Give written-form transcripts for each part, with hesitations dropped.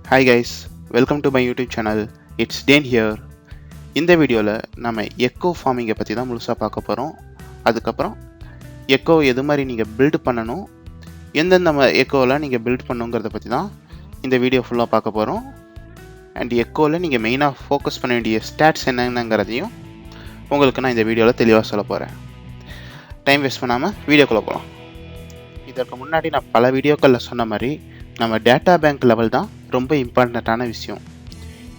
Hi guys, welcome to my YouTube channel. It's Dan here. இந்த வீடியோவில் நம்ம echo ஃபார்மிங்கை பற்றி தான் முழுசாக பார்க்க போகிறோம். அதுக்கப்புறம் எக்கோ எது மாதிரி நீங்கள் பில்ட் பண்ணணும், எந்தெந்த எக்கோவில் நீங்கள் பில்ட் பண்ணுங்கிறத பற்றி தான் இந்த வீடியோ ஃபுல்லாக பார்க்க போகிறோம். அண்ட் எக்கோவில் நீங்கள் மெயினாக ஃபோக்கஸ் பண்ண வேண்டிய ஸ்டாட்ஸ் என்னங்கிறதையும் உங்களுக்கு நான் இந்த வீடியோவில் தெளிவாக சொல்ல போகிறேன். டைம் வேஸ்ட் பண்ணாமல் வீடியோக்குள்ளே போகலாம். இதற்கு முன்னாடி நான் பல வீடியோக்களில் சொன்ன மாதிரி நம்ம டேட்டா பேங்க் லெவல் தான் ரொம்ப இம்பார்ட்டண்ட்டான விஷயம்.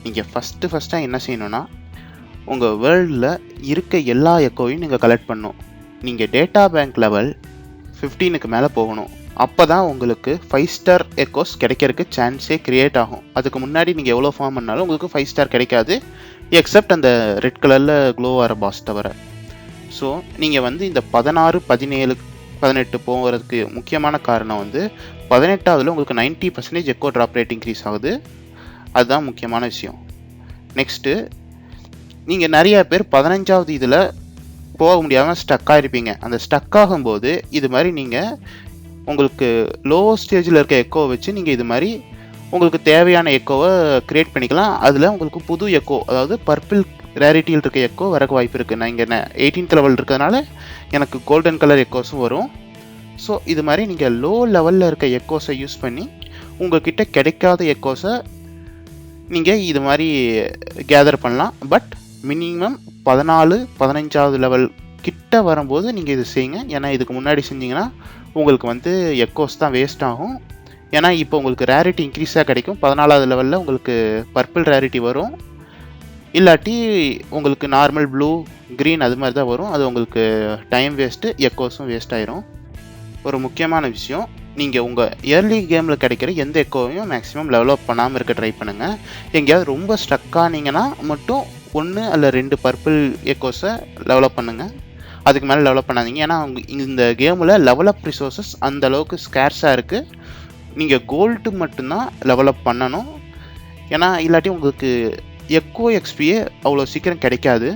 நீங்கள் ஃபஸ்ட்டாக என்ன செய்யணும்னா, உங்கள் வேர்ல்டில் இருக்க எல்லா எக்கோவையும் நீங்கள் கலெக்ட் பண்ணணும். நீங்கள் டேட்டா பேங்க் லெவல் 15க்கு மேலே போகணும். அப்போ தான் உங்களுக்கு 5 ஸ்டார் எக்கோஸ் கிடைக்கிறதுக்கு சான்ஸே க்ரியேட் ஆகும். அதுக்கு முன்னாடி நீங்கள் எவ்வளோ ஃபார்ம் பண்ணாலும் உங்களுக்கு 5 ஸ்டார் கிடைக்காது, எக்ஸப்ட் அந்த ரெட் கலரில் க்ளோ ஆகிற பாஸ் தவிர. ஸோ நீங்கள் இந்த 16, 17, 18 போகிறதுக்கு முக்கியமான காரணம் 18ஆவதுல உங்களுக்கு 90% எக்கோ ட்ராப் ரேட் இன்க்ரீஸ் ஆகுது. அதுதான் முக்கியமான விஷயம். நெக்ஸ்ட்டு, நீங்கள் நிறைய பேர் 15ஆவது இதில் போக முடியாமல் ஸ்டக்காக இருப்பீங்க. அந்த ஸ்டக் ஆகும்போது இது மாதிரி நீங்கள் உங்களுக்கு லோ ஸ்டேஜில் இருக்க எக்கோவை வச்சு நீங்கள் இது மாதிரி உங்களுக்கு தேவையான எக்கோவை க்ரியேட் பண்ணிக்கலாம். அதில் உங்களுக்கு புது எக்கோ, அதாவது பர்பிள் ரேரிட்டியில் இருக்க எக்கோ வரக்கு வாய்ப்பு இருக்குது. நான் இங்கே 18th லெவல் இருக்கிறதுனால எனக்கு கோல்டன் கலர் எக்கோஸும் வரும். ஸோ இது மாதிரி நீங்கள் லோ லெவலில் இருக்க எக்கோஸை யூஸ் பண்ணி உங்கள்கிட்ட கிடைக்காத எக்கோஸை நீங்கள் இது மாதிரி கேதர் பண்ணலாம். பட் மினிமம் 14, 15ஆவது லெவல் கிட்ட வரும்போது நீங்கள் இது செய்யுங்க. ஏன்னா இதுக்கு முன்னாடி செஞ்சிங்கன்னா உங்களுக்கு எக்கோஸ் தான் வேஸ்ட் ஆகும். ஏன்னா இப்போ உங்களுக்கு ரேரிட்டி இன்க்ரீஸாக கிடைக்கும். 14ஆவது லெவலில் உங்களுக்கு பர்பிள் ரேரிட்டி வரும், இல்லாட்டி உங்களுக்கு நார்மல் ப்ளூ, க்ரீன் அது மாதிரி தான் வரும். அது உங்களுக்கு டைம் வேஸ்ட்டு, எக்கோஸும் வேஸ்ட் ஆயிரும். ஒரு முக்கியமான விஷயம், நீங்கள் உங்கள் இயர்லி கேமில் கிடைக்கிற எந்த எக்கோவையும் மேக்ஸிமம் டெவலப் பண்ணாமல் இருக்க ட்ரை பண்ணுங்கள். எங்கேயாவது ரொம்ப ஸ்டக்கானீங்கன்னா மட்டும் 1 அல்ல 2 பர்பிள் எக்கோஸை டெவலப் பண்ணுங்கள். அதுக்கு மேலே டெவலப் பண்ணாதீங்க. ஏன்னா இந்த கேமில் லெவலப் ரிசோர்ஸஸ் அந்த அளவுக்கு ஸ்கேர்ஸாக இருக்குது. நீங்கள் கோல்டு மட்டும்தான் டெவலப் பண்ணணும். ஏன்னா இல்லாட்டி உங்களுக்கு எக்கோ எக்ஸ்பியே அவ்வளோ சீக்கிரம் கிடைக்காது.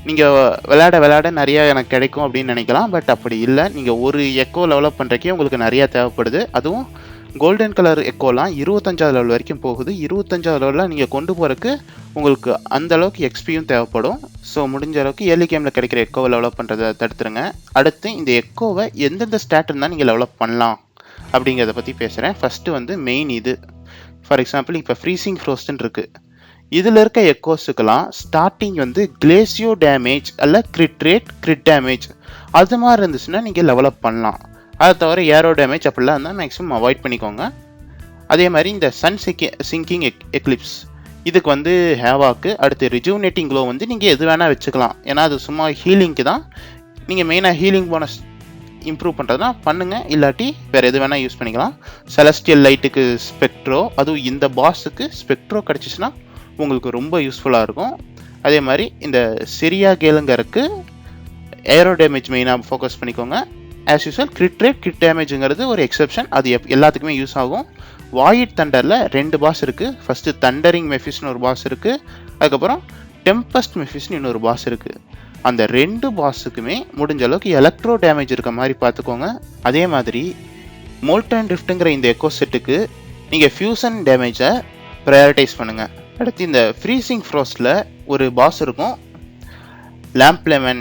நீங்கள் விளையாட நிறையா எனக்கு கிடைக்கும் அப்படின்னு நினைக்கலாம். பட் அப்படி இல்லை. நீங்கள் ஒரு எக்கோ டெவலப் பண்ணுறக்கே உங்களுக்கு நிறையா தேவைப்படுது. அதுவும் கோல்டன் கலர் எக்கோலாம் 25ஆவது லெவல் வரைக்கும் போகுது. 25ஆவது லெவலில் நீங்கள் கொண்டு போகிறதுக்கு உங்களுக்கு அந்த அளவுக்கு எக்ஸ்பியும் தேவைப்படும். ஸோ முடிஞ்ச அளவுக்கு ஏர்லி கேமில் கிடைக்கிற எக்கோவை டெவலப் பண்ணுறதை தடுத்துருங்க. அடுத்து இந்த எக்கோவை எந்தெந்த ஸ்டாட் இருந்தால் நீங்கள் டெவலப் பண்ணலாம் அப்படிங்கிறத பற்றி பேசுகிறேன். ஃபஸ்ட்டு மெயின் இது. ஃபார் எக்ஸாம்பிள், இப்போ ஃப்ரீசிங் ஃப்ரோஸ்ட்னு இருக்குது. இதில் இருக்க எக்கோஸுக்கெல்லாம் ஸ்டார்டிங் கிளேசியோ டேமேஜ் அல்ல கிரிட் ரேட், கிரிட் டேமேஜ் அது மாதிரி இருந்துச்சுன்னா நீங்கள் டெவலப் பண்ணலாம். அதை தவிர ஏரோ டேமேஜ் அப்படிலாம் இருந்தால் மேக்ஸிமம் அவாய்ட் பண்ணிக்கோங்க. அதே மாதிரி இந்த சன் சிங்கிங் எக்லிப்ஸ் இதுக்கு ஹேவாக்கு, அடுத்து ரிஜுவனேட்டிங் க்ளோ நீங்கள் எது வேணால் வச்சுக்கலாம். ஏன்னா அது சும்மா ஹீலிங்க்கு தான். நீங்கள் மெயினாக ஹீலிங் போனஸ் இம்ப்ரூவ் பண்ணுறதுனா பண்ணுங்கள், இல்லாட்டி வேறு எது வேணால் யூஸ் பண்ணிக்கலாம். செலஸ்டியல் லைட்டுக்கு ஸ்பெக்ட்ரோ, அதுவும் இந்த பாஸுக்கு ஸ்பெக்ட்ரோ கிடச்சிச்சின்னா உங்களுக்கு ரொம்ப யூஸ்ஃபுல்லாக இருக்கும். அதே மாதிரி இந்த சிரியா கேலுங்கருக்கு ஏரோ டேமேஜ் மெயினாக ஃபோக்கஸ் பண்ணிக்கோங்க. As usual crit rate, crit டேமேஜுங்கிறது ஒரு எக்ஸெப்ஷன். அது எல்லாத்துக்குமே யூஸ் ஆகும். வாயிட் தண்டரில் 2 பாஸ் இருக்குது. ஃபஸ்ட்டு தண்டரிங் மெஃபிஸ்னு ஒரு பாஸ் இருக்குது. அதுக்கப்புறம் டெம்பஸ்ட் மெஃபிஸ்னு இன்னொரு பாஸ் இருக்குது. அந்த 2 பாஸுக்குமே முடிஞ்ச அளவுக்கு எலக்ட்ரோ டேமேஜ் இருக்க மாதிரி பார்த்துக்கோங்க. அதே மாதிரி மோல்டன் ட்ரிஃப்ட்டுங்கிற இந்த எக்கோ செட்டுக்கு நீங்கள் ஃபியூசன் டேமேஜை ப்ரையாரிட்டைஸ் பண்ணுங்கள். அடுத்து இந்த ஃப்ரீசிங் ஃப்ரோஸ்டில் ஒரு பாஸ் இருக்கும், லேம்ப் லெமன்.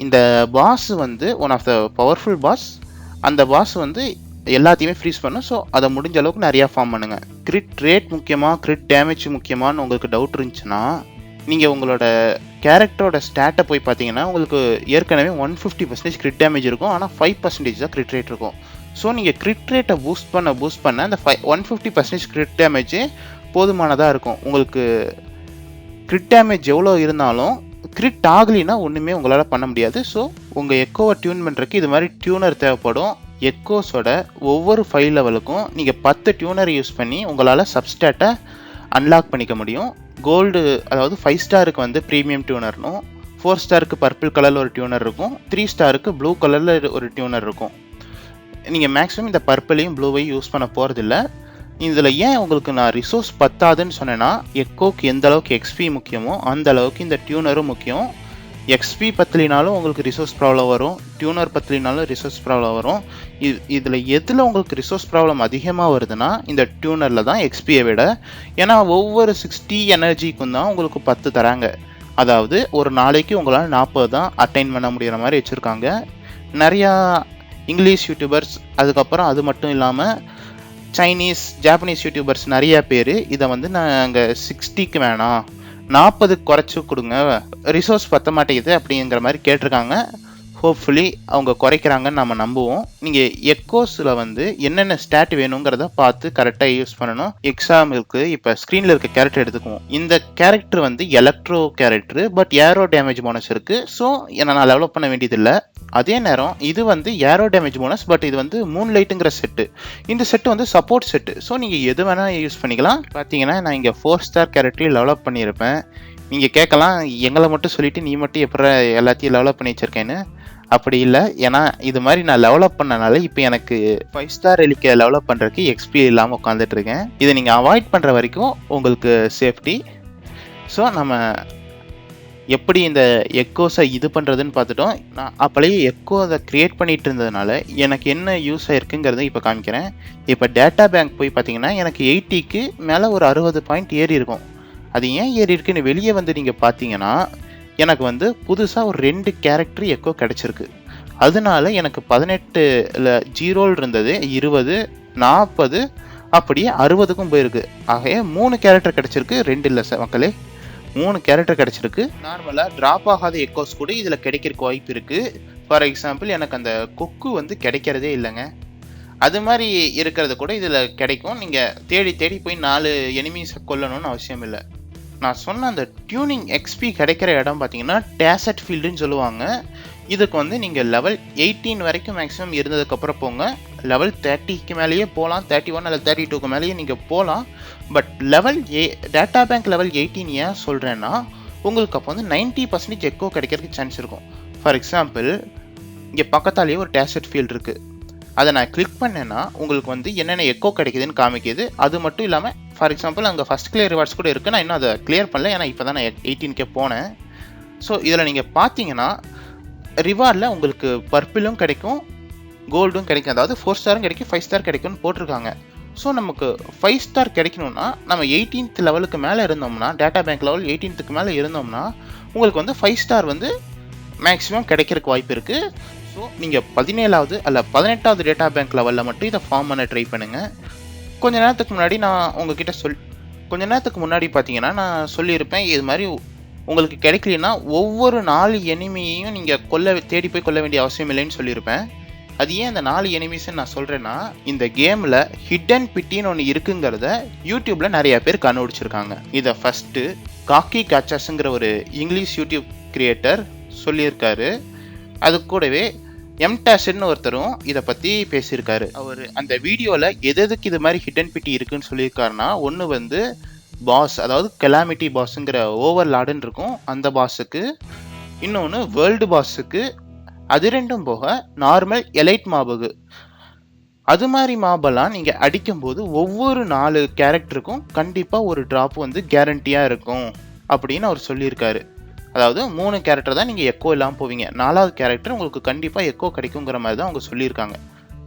இந்த boss one of the powerful boss. அந்த பாஸ் எல்லாத்தையுமே ஃப்ரீஸ் பண்ணும். ஸோ அதை முடிஞ்ச அளவுக்கு நிறையா ஃபார்ம் பண்ணுங்கள். கிரிட் ரேட் முக்கியமாக, கிரிட் டேமேஜ் முக்கியமானு உங்களுக்கு டவுட் இருந்துச்சுன்னா நீங்கள் உங்களோட கேரக்டரோட ஸ்டாட்டை போய் பார்த்தீங்கன்னா உங்களுக்கு ஏற்கனவே 150% கிரிட் டேமேஜ் இருக்கும். ஆனால் 5% தான் கிரிட் ரேட் இருக்கும். ஸோ நீங்கள் கிரிட் ரேட்டை பூஸ்ட் பண்ண அந்த 150% கிரிட் டேமேஜே போதுமானதாக இருக்கும். உங்களுக்கு கிரிட் டேமேஜ் எவ்வளோ இருந்தாலும் கிரிட் ஆகலினா ஒன்றுமே உங்களால் பண்ண முடியாது. ஸோ உங்கள் எக்கோவை டியூன் பண்ணுறதுக்கு இது மாதிரி டியூனர் தேவைப்படும். எக்கோஸோட ஒவ்வொரு 5 லெவலுக்கும் நீங்கள் 10 டியூனர் யூஸ் பண்ணி உங்களால் சப்ஸ்டாட்டை அன்லாக் பண்ணிக்க முடியும். கோல்டு, அதாவது 5 ஸ்டாருக்கு ப்ரீமியம் டியூனர்னும், 4 ஸ்டாருக்கு பர்பிள் கலரில் ஒரு டியூனர் இருக்கும், 3 ஸ்டாருக்கு ப்ளூ கலரில் ஒரு டியூனர் இருக்கும். நீங்கள் மேக்ஸிமம் இந்த பர்பிளையும் ப்ளூவையும் யூஸ் பண்ண போகிறதில்ல. இதில் ஏன் உங்களுக்கு நான் ரிசோர்ஸ் பத்தாதுன்னு சொன்னேன்னா, எக்கோக்கு எந்த அளவுக்கு எக்ஸ்பி முக்கியமோ அந்த அளவுக்கு இந்த டியூனரும் முக்கியம். எக்ஸ்பி பத்தலினாலும் உங்களுக்கு ரிசோர்ஸ் ப்ராப்ளம் வரும், டியூனர் பத்தலினாலும் ரிசோர்ஸ் ப்ராப்ளம் வரும். இதில் எதில் உங்களுக்கு ரிசோர்ஸ் ப்ராப்ளம் அதிகமாக வருதுன்னா இந்த டியூனரில் தான் எக்ஸ்பியை விட. ஏன்னா ஒவ்வொரு 60 எனர்ஜிக்கும் தான் உங்களுக்கு 10 தராங்க. அதாவது ஒரு நாளைக்கு உங்களால் 40 தான் அட்டைன் பண்ண முடிகிற மாதிரி வச்சுருக்காங்க. நிறையா இங்கிலீஷ் யூடியூபர்ஸ், அதுக்கப்புறம் அது மட்டும் இல்லாமல் சைனீஸ், ஜாப்பனீஸ் யூடியூபர்ஸ் நிறையா பேர் இதை வந்து நாங்கள் 60க்கு வேணாம் 40 குறைச்சி கொடுங்க, ரிசோர்ஸ் பற்ற மாட்டேங்குது அப்படிங்கிற மாதிரி கேட்டிருக்காங்க. ஹோப்ஃபுல்லி அவங்க குறைக்கிறாங்கன்னு நம்ம நம்புவோம். நீங்கள் எக்கோஸில் வந்து என்னென்ன ஸ்டாட் வேணுங்கிறத பார்த்து கரெக்டாக யூஸ் பண்ணணும். எக்ஸாம்பிளுக்கு இப்போ ஸ்க்ரீனில் இருக்க கேரக்டர் எடுத்துக்குவோம். இந்த கேரக்டர் வந்து electro character, but aero damage bonus இருக்குது. ஸோ நான் டெவலப் பண்ண வேண்டியதில்லை. அதே நேரம் இது வந்து ஏரோ டேமேஜ் போனஸ், பட் இது வந்து மூன்லைட்டுங்கிற செட்டு. இந்த செட்டு வந்து சப்போர்ட் செட்டு. ஸோ நீங்கள் எது வேணால் யூஸ் பண்ணிக்கலாம். பார்த்தீங்கன்னா நான் இங்கே 4 ஸ்டார் கேரக்டரையும் டெவலப் பண்ணியிருப்பேன். நீங்கள் கேட்கலாம், எங்களை மட்டும் சொல்லிவிட்டு நீ மட்டும் எப்படி எல்லாத்தையும் டெவலப் பண்ணி வச்சுருக்கேன்னு. அப்படி இல்லை, ஏன்னா இது மாதிரி நான் டெவலப் பண்ணனால இப்போ எனக்கு 5 ஸ்டார் எலிக்க டெவலப் பண்ணுறதுக்கு எக்ஸ்பி இல்லாமல் உட்காந்துட்டு இருக்கேன். இதை நீங்கள் அவாய்ட் பண்ணுற வரைக்கும் உங்களுக்கு சேஃப்டி. ஸோ நம்ம எப்படி இந்த எக்கோஸை இது பண்ணுறதுன்னு பார்த்துட்டோம். நான் அப்படியே எக்கோ அதை க்ரியேட் பண்ணிகிட்டு இருந்ததுனால எனக்கு என்ன யூஸ் ஆகிருக்குங்கிறத இப்போ காமிக்கிறேன். இப்போ டேட்டா பேங்க் போய் பார்த்தீங்கன்னா எனக்கு 80க்கு மேலே ஒரு 60 பாயிண்ட் ஏறி இருக்கும். அது ஏன் ஏறி இருக்குன்னு வெளியே வந்து நீங்கள் பார்த்தீங்கன்னா எனக்கு வந்து புதுசாக ஒரு 2 கேரக்டர் எக்கோ கிடச்சிருக்கு. அதனால எனக்கு 18ல் 0 இருந்தது, 20, 40, அப்படியே 60க்கும் போயிருக்கு. ஆகைய 3 கேரக்டர் கிடச்சிருக்கு, 2 இல்லை மக்களே, 3 கேரக்டர் கிடச்சிருக்கு. நார்மலாக ட்ராப் ஆகாத எக்கோஸ் கூட இதில் கிடைக்கிறதுக்கு வாய்ப்பு இருக்குது. ஃபார் எக்ஸாம்பிள் எனக்கு அந்த கொக்கு வந்து கிடைக்கிறதே இல்லைங்க. அது மாதிரி இருக்கிறது கூட இதில் கிடைக்கும். நீங்கள் தேடி தேடி போய் 4 எனிமீஸை கொல்லணும்னு அவசியம் இல்லை. நான் சொன்ன அந்த டியூனிங் எக்ஸ்பி கிடைக்கிற இடம் பார்த்தீங்கன்னா டேசட் ஃபீல்டுன்னு சொல்லுவாங்க. இதுக்கு வந்து நீங்கள் லெவல் 18 வரைக்கும் மேக்ஸிமம் இருந்ததுக்கப்புறம் போங்க. லெவல் 30க்கு மேலேயே போகலாம், 31 அல்லது 32க்கு மேலேயே நீங்கள் போகலாம். But level data bank level 18 ஏன் சொல்கிறேன்னா உங்களுக்கு அப்போ வந்து 90% எக்கோ கிடைக்கிறதுக்கு சான்ஸ் இருக்கும். ஃபார் எக்ஸாம்பிள் இங்கே பக்கத்தாலேயே ஒரு டேசட் ஃபீல்டு இருக்குது. அதை நான் கிளிக் பண்ணேன்னா உங்களுக்கு வந்து என்னென்ன எக்கோ கிடைக்குதுன்னு காமிக்குது. அது மட்டும் இல்லாமல் ஃபார் எக்ஸாம்பிள் அங்கே ஃபஸ்ட் கிளியர் ரிவார்ட்ஸ் கூட இருக்குது. நான் இன்னும் அதை கிளியர் பண்ணல, ஏன்னா இப்போ தான் நான் 18K போனேன். ஸோ இதில் நீங்கள் பார்த்தீங்கன்னா ரிவார்டில் உங்களுக்கு பர்பிளும் கிடைக்கும், கோல்டும் கிடைக்கும். அதாவது 4 ஸ்டாரும் கிடைக்கும், 5 ஸ்டார் கிடைக்கும்னு போட்டிருக்காங்க. ஸோ நமக்கு 5 ஸ்டார் கிடைக்கணும்னா நம்ம 18th லெவலுக்கு மேலே இருந்தோம்னா, டேட்டா பேங்க் லெவல் 18க்கு மேலே இருந்தோம்னா உங்களுக்கு வந்து 5 ஸ்டார் வந்து மேக்ஸிமம் கிடைக்கிறதுக்கு வாய்ப்பு இருக்குது. ஸோ நீங்கள் 17வது அல்ல 18வது டேட்டா பேங்க் லெவலில் மட்டும் இதை ஃபார்ம் பண்ண ட்ரை பண்ணுங்கள். கொஞ்ச நேரத்துக்கு முன்னாடி பார்த்தீங்கன்னா நான் சொல்லியிருப்பேன், இது மாதிரி உங்களுக்கு கிடைக்கலன்னா ஒவ்வொரு 4 எனிமியையும் நீங்கள் தேடி போய் கொல்ல வேண்டிய அவசியம் இல்லைன்னு சொல்லியிருப்பேன். அது ஏன் அந்த 4 எனிமீஸ்ன்னு நான் சொல்கிறேன்னா, இந்த கேமில் ஹிடன் பிட்டின்னு ஒன்று இருக்குங்கிறத யூடியூப்பில் நிறைய பேர் கண்டுபிடிச்சிருக்காங்க. இதை ஃபஸ்ட்டு காக்கி காச்சாஸுங்கிற ஒரு இங்கிலீஷ் யூடியூப் கிரியேட்டர் சொல்லியிருக்காரு. அது கூடவே எம்டாஷன்னு ஒருத்தரும் இதை பற்றி பேசியிருக்காரு. அவர் அந்த வீடியோவில் எதுக்கு இது மாதிரி ஹிடன் பிட்டி இருக்குன்னு சொல்லியிருக்காருன்னா, ஒன்று வந்து பாஸ், அதாவது கெலாமிட்டி பாஸுங்கிற ஓவர்லாடுன்னு இருக்கும் அந்த பாஸுக்கு, இன்னொன்று வேர்ல்டு பாஸுக்கு, அது ரெண்டும் போக நார்மல் எலைட் மாபுக்கு. அது மாதிரி மாபெல்லாம் நீங்கள் அடிக்கும்போது ஒவ்வொரு 4 கேரக்டருக்கும் கண்டிப்பாக ஒரு ட்ராப் வந்து கேரண்டியாக இருக்கும் அப்படின்னு அவர் சொல்லியிருக்காரு. அதாவது 3 கேரக்டர் தான் நீங்கள் எக்கோ இல்லாமல் போவீங்க, 4வது கேரக்டர் உங்களுக்கு கண்டிப்பாக எக்கோ கிடைக்குங்கிற மாதிரி தான் அவங்க சொல்லியிருக்காங்க.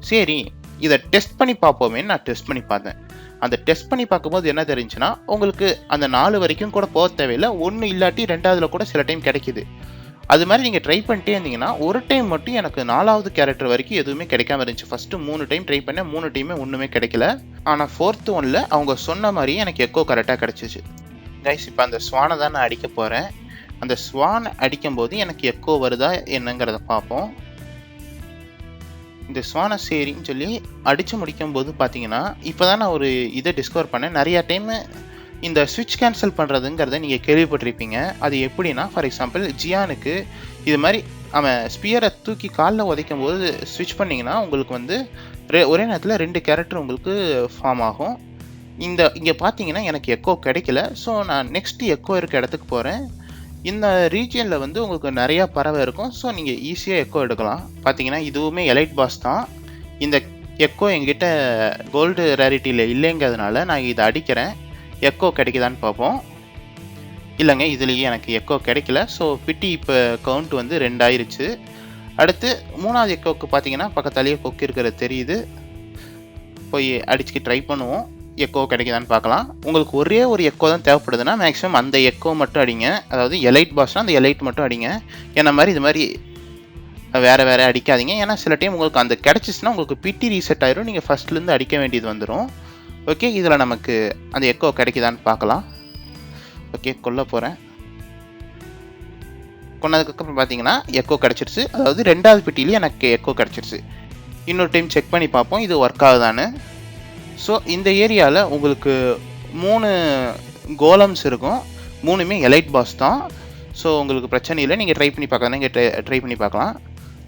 சரி, இதை டெஸ்ட் பண்ணி பார்ப்போமேன்னு நான் டெஸ்ட் பண்ணி பார்த்தேன். அந்த டெஸ்ட் பண்ணி பார்க்கும்போது என்ன தெரிஞ்சுன்னா, உங்களுக்கு அந்த 4 வரைக்கும் கூட போக தேவையில்லை, 1 இல்லாட்டி 2வதுல கூட சில டைம் கிடைக்கிது. அது மாதிரி நீங்கள் ட்ரை பண்ணிட்டே இருந்தீங்கன்னா ஒரு டைம் மட்டும் எனக்கு 4வது கேரக்டர் வரைக்கும் எதுவுமே கிடைக்காம இருந்துச்சு. ஃபஸ்ட்டு 3 டைம் ட்ரை பண்ணேன், 3 டைமே ஒன்றுமே கிடைக்கல. ஆனால் 4th ஒன்ல அவங்க சொன்ன மாதிரியே எனக்கு எக்கோ கரெக்டாக கிடச்சிச்சு. கைஸ், இப்போ அந்த ஸ்வானை தான் நான் அடிக்க போகிறேன். அந்த ஸ்வான் அடிக்கும்போது எனக்கு எக்கோ வருதா என்னங்கிறத பார்ப்போம். இந்த ஸ்வானை சரின்னு சொல்லி அடித்து முடிக்கும்போது பார்த்தீங்கன்னா, இப்போ தான் நான் ஒரு இதை டிஸ்கவர் பண்ணேன். நிறையா டைமு இந்த ஸ்விட்ச் கேன்சல் பண்ணுறதுங்கிறத நீங்கள் கேள்விப்பட்டிருப்பீங்க. அது எப்படின்னா, ஃபார் எக்ஸாம்பிள் ஜியானுக்கு இது மாதிரி அவன் ஸ்பியரை தூக்கி காலில் உதைக்கும் போது ஸ்விட்ச் பண்ணிங்கன்னா உங்களுக்கு வந்து ஒரே நேரத்தில் 2 கேரக்டர் உங்களுக்கு ஃபார்ம் ஆகும். இங்கே பார்த்தீங்கன்னா எனக்கு எக்கோ கிடைக்கல. ஸோ நான் நெக்ஸ்ட் எக்கோ இருக்க இடத்துக்கு போகிறேன். இந்த ரீஜியனில் வந்து உங்களுக்கு நிறையா பறவை இருக்கும். ஸோ நீங்கள் ஈஸியாக எக்கோ எடுக்கலாம். பார்த்தீங்கன்னா இதுவுமே எலைட் பாஸ் தான். இந்த எக்கோ எங்கிட்ட கோல்டு ரேரிட்டியில் இல்லைங்கிறதுனால நான் இதை அடிக்கிறேன். எக்கோ கிடைக்குதான்னு பார்ப்போம். இல்லைங்க, இதுலேயே எனக்கு எக்கோ கிடைக்கல. ஸோ பிட்டி இப்போ கவுண்ட் வந்து 2 ஆயிருச்சு. அடுத்து 3வது எக்கோவுக்கு பார்த்தீங்கன்னா பக்கத்தாலேயே கொக்கு இருக்கிறது தெரியுது. போய் அடிச்சுக்கு ட்ரை பண்ணுவோம், எக்கோ கிடைக்குதான்னு பார்க்கலாம். உங்களுக்கு ஒரே ஒரு எக்கோ தான் தேவைப்படுதுன்னா மேக்ஸிமம் அந்த எக்கோ மட்டும் அடிங்க. அதாவது எலைட் பாஸ்னால் அந்த எலைட் மட்டும் அடிங்க. என்ன மாதிரி இது மாதிரி வேறு அடிக்காதீங்க. ஏன்னா சில டைம் உங்களுக்கு அந்த கிடச்சிச்சுன்னா உங்களுக்கு பிட்டி ரீசெட் ஆயிரும், நீங்கள் ஃபஸ்ட்லேருந்து அடிக்க வேண்டியது வந்துடும். ஓகே, இதில் நமக்கு அந்த எக்கோ கிடைக்குதான்னு பார்க்கலாம். ஓகே, கொல்ல போகிறேன். கொன்னதுக்கப்புறம் பார்த்தீங்கன்னா எக்கோ கிடச்சிருச்சு. அதாவது 2வது பிட்டிலேயே எனக்கு எக்கோ கிடச்சிருச்சு. இன்னொரு டைம் செக் பண்ணி பார்ப்போம் இது ஒர்க் ஆகுதான்னு. ஸோ இந்த ஏரியாவில் உங்களுக்கு 3 கோலம்ஸ் இருக்கும். 3மே எலைட் பாஸ் தான். ஸோ உங்களுக்கு பிரச்சனை இல்லை, நீங்கள் ட்ரை பண்ணி பார்க்கலாம். நீங்கள் ட்ரை பண்ணி பார்க்கலாம்.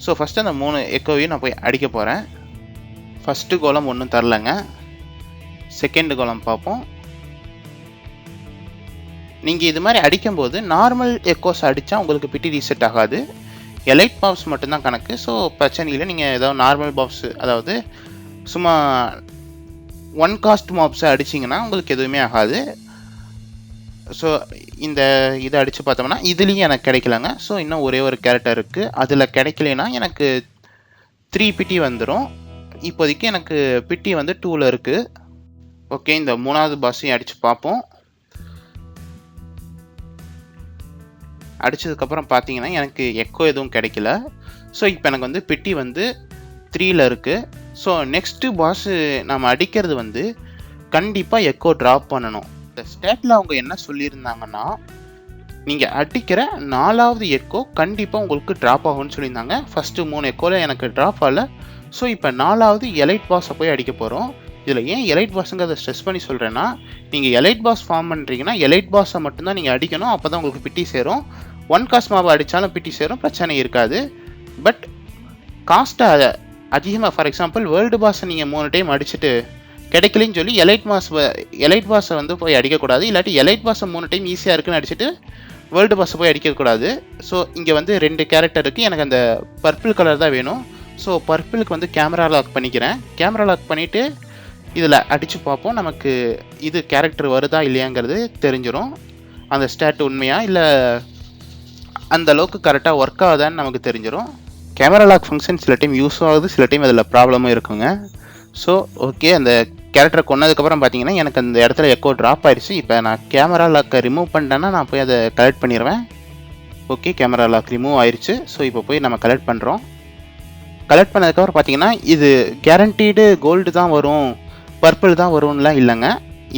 ஸோ ஃபஸ்ட்டு அந்த 3 எக்கோவையும் நான் போய் அடிக்க போகிறேன். ஃபஸ்ட்டு கோலம் ஒன்றும் தரலைங்க. செகண்ட் கோலம் பார்ப்போம். நீங்கள் இது மாதிரி அடிக்கும்போது நார்மல் எக்கோஸ் அடித்தா உங்களுக்கு பிட்டி ரீசெட் ஆகாது. எலைட் பாப்ஸ் மட்டும்தான் கணக்கு. ஸோ பிரச்சனை இல்லை, நீங்கள் ஏதாவது நார்மல் பாப்ஸ், அதாவது சும்மா 1 காஸ்ட் மாப்ஸை அடிச்சிங்கன்னா உங்களுக்கு எதுவுமே ஆகாது. ஸோ இந்த இதை அடித்து பார்த்தோம்னா இதுலேயும் எனக்கு கிடைக்கலங்க. ஸோ இன்னும் ஒரே ஒரு கேரக்டர் இருக்குது. அதில் கிடைக்கலனா எனக்கு 3 பிட்டி வந்துடும். இப்போதைக்கு எனக்கு பிட்டி வந்து 2ல் இருக்குது. ஓகே, இந்த 3வது பாஸையும் அடித்து பார்ப்போம். அடித்ததுக்கப்புறம் பார்த்தீங்கன்னா எனக்கு எக்கோ எதுவும் கிடைக்கல. ஸோ இப்போ எனக்கு வந்து பிட்டி வந்து 3ல் இருக்குது. ஸோ நெக்ஸ்ட்டு பாஸு நம்ம அடிக்கிறது வந்து கண்டிப்பாக எக்கோ ட்ராப் பண்ணணும். இந்த ஸ்டேட்டில் அவங்க என்ன சொல்லியிருந்தாங்கன்னா, நீங்கள் அடிக்கிற 4வது எக்கோ கண்டிப்பாக உங்களுக்கு ட்ராப் ஆகும்னு சொல்லியிருந்தாங்க. ஃபஸ்ட்டு 3 எக்கோவில் எனக்கு ட்ராப் ஆகலை. ஸோ இப்போ 4வது எலைட் பாஸை போய் அடிக்க போகிறோம். இதில் ஏன் எலைட் பாஸுங்கிறத ஸ்ட்ரெஸ் பண்ணி சொல்கிறேன்னா, நீங்கள் எலைட் பாஸ் ஃபார்ம் பண்ணுறீங்கன்னா எலைட் பாஸை மட்டும்தான் நீங்கள் அடிக்கணும். அப்போ தான் உங்களுக்கு பிட்டி சேரும். 1 காஸ்ட் மாவை அடித்தாலும் பிட்டி சேரும், பிரச்சனை இருக்காது. பட் காஸ்ட்டை அதிகமாக, ஃபார் எக்ஸாம்பிள் வேர்ல்டு பாஸை நீங்கள் 3 டைம் அடிச்சுட்டு கிடைக்கலன்னு சொல்லி எலைட் பாஸை வந்து போய் அடிக்கக்கூடாது. இல்லாட்டி எலைட் பாஸை 3 டைம் ஈஸியாக இருக்குன்னு அடிச்சுட்டு வேர்ல்டு பாஸை போய் அடிக்கக்கூடாது. ஸோ இங்கே வந்து 2 கேரக்டர் இருக்குது. எனக்கு அந்த பர்பிள் கலர் தான் வேணும். ஸோ பர்பிளுக்கு வந்து கேமரா லாக் பண்ணிக்கிறேன். கேமரா லாக் பண்ணிவிட்டு இதில் அடித்து பார்ப்போம். நமக்கு இது கேரக்டர் வருதா இல்லையாங்கிறது தெரிஞ்சிடும். அந்த ஸ்டாட் உண்மையா இல்லை அந்த அளவுக்கு கரெக்டாக ஒர்க் ஆகுதான்னு நமக்கு தெரிஞ்சிடும். கேமரா லாக் ஃபங்க்ஷன் சில டைம் யூஸ் ஆகுது, சில டைம் அதில் ப்ராப்ளமும் இருக்குங்க. ஸோ ஓகே, அந்த கேரக்டரை கொன்னதுக்கப்புறம் பார்த்தீங்கன்னா எனக்கு அந்த இடத்துல எக்கோ ட்ராப் ஆயிடுச்சு. இப்போ நான் கேமரா லாக்கை ரிமூவ் பண்ணிட்டேன்னா நான் போய் அதை கலெக்ட் பண்ணிடுவேன். ஓகே, கேமரா லாக் ரிமூவ் ஆயிடுச்சு. ஸோ இப்போ போய் நம்ம கலெக்ட் பண்ணுறோம். கலெக்ட் பண்ணதுக்கப்புறம் பார்த்தீங்கன்னா இது கேரண்டீடு கோல்டு தான் வரும், பர்பிள் தான் வரும்லாம் இல்லைங்க.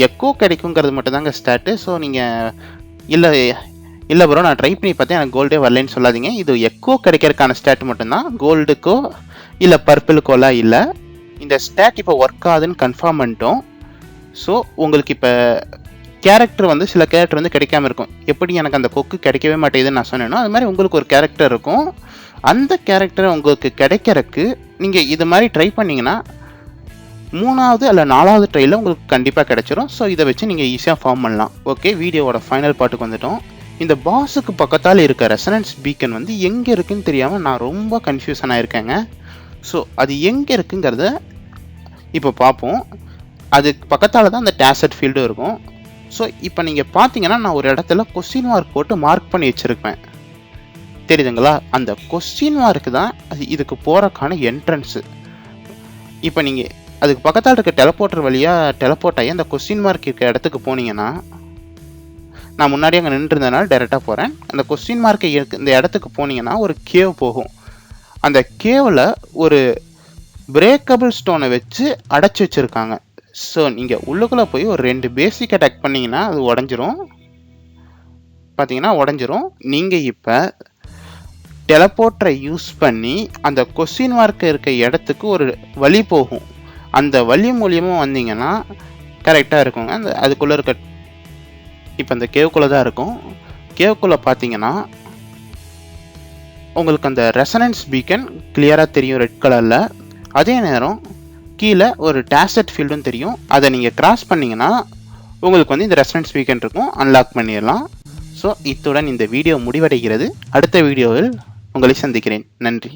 எக்கோ கிடைக்குங்கிறது மட்டும் தாங்க ஸ்டாட்டு. ஸோ நீங்கள் இல்லை ப்ரோ நான் ட்ரை பண்ணி பார்த்தேன் எனக்கு கோல்டே வரலன்னு சொல்லாதீங்க. இது எக்கோ கிடைக்கிறதுக்கான ஸ்டாட் மட்டும்தான், கோல்டுக்கோ இல்லை பர்பிளுக்கோலாம் இல்லை. இந்த ஸ்டாட் இப்போ ஒர்க் ஆகுதுன்னு கன்ஃபார்ம் பண்ணிட்டோம். ஸோ உங்களுக்கு இப்போ கேரக்டர் வந்து சில கேரக்டர் வந்து கிடைக்காம இருக்கும். எப்படி எனக்கு அந்த கொக்கு கிடைக்கவே மாட்டேங்குதுன்னு நான் சொன்னேனோ அது மாதிரி உங்களுக்கு ஒரு கேரக்டர் இருக்கும். அந்த கேரக்டர் உங்களுக்கு கிடைக்கிறதுக்கு நீங்கள் இது மாதிரி ட்ரை பண்ணிங்கன்னா 3வது அல்ல 4வது ட்ரையில் உங்களுக்கு கண்டிப்பாக கிடைச்சிரும். ஸோ இதை வச்சு நீங்கள் ஈஸியாக ஃபார்ம் பண்ணலாம். ஓகே, வீடியோவோட ஃபைனல் பார்ட்டுக்கு வந்துட்டோம். இந்த பாஸுக்கு பக்கத்தால் இருக்க ரெசனன்ஸ் பீக்கன் வந்து எங்கே இருக்குன்னு தெரியாமல் நான் ரொம்ப கன்ஃபியூஷன் ஆகிருக்கேங்க. ஸோ அது எங்கே இருக்குங்கிறத இப்போ பார்ப்போம். அதுக்கு பக்கத்தால் தான் அந்த டேசட் ஃபீல்டும் இருக்கும். ஸோ இப்போ நீங்கள் பார்த்தீங்கன்னா நான் ஒரு இடத்துல கொஸ்டின் மார்க் போட்டு மார்க் பண்ணி வச்சுருப்பேன், தெரியுதுங்களா? அந்த கொஸ்டின் மார்க்கு தான் இதுக்கு போகிறக்கான என்ட்ரன்ஸு. இப்போ நீங்கள் அதுக்கு பக்கத்தால் இருக்க டெலப்போர்ட்டர் வழியாக டெலப்போர்ட் ஆகி அந்த கொஸ்டின் மார்க் இருக்க இடத்துக்கு போனீங்கன்னா, நான் முன்னாடி அங்கே நின்றுருந்தனால டேரெக்டாக போகிறேன். அந்த கொஸ்டின் மார்க்கை இந்த இடத்துக்கு போனீங்கன்னா ஒரு கேவ் போகும். அந்த கேவில் ஒரு பிரேக்கபிள் ஸ்டோனை வச்சு அடைச்சி வச்சுருக்காங்க. ஸோ நீங்கள் உள்ளுக்குள்ளே போய் ஒரு 2 பேசிக் அட்டாக் பண்ணிங்கன்னா அது உடஞ்சிரும். பார்த்தீங்கன்னா உடஞ்சிரும். நீங்கள் இப்போ டெலப்போர்ட்டரை யூஸ் பண்ணி அந்த கொஸ்டின் மார்க் இருக்க இடத்துக்கு ஒரு வழி போகும். அந்த வழி மூலியமாக வந்தீங்கன்னா கரெக்டாக இருக்குங்க. அந்த அதுக்குள்ளே இருக்க இப்போ அந்த கேவுக்குள்ளே தான் இருக்கும். கேவுக்குள்ளே பார்த்தீங்கன்னா உங்களுக்கு அந்த ரெசனன்ஸ் பீக்கன் கிளியராக தெரியும் ரெட் கலரில். அதே நேரம் கீழே ஒரு டேசட் ஃபீல்டும் தெரியும். அதை நீங்கள் கிராஸ் பண்ணிங்கன்னா உங்களுக்கு வந்து இந்த ரெசனன்ஸ் பீக்கன் இருக்கும், அன்லாக் பண்ணிடலாம். ஸோ இத்துடன் இந்த வீடியோ முடிவடைகிறது. அடுத்த வீடியோவில் உங்களை சந்திக்கிறேன். நன்றி.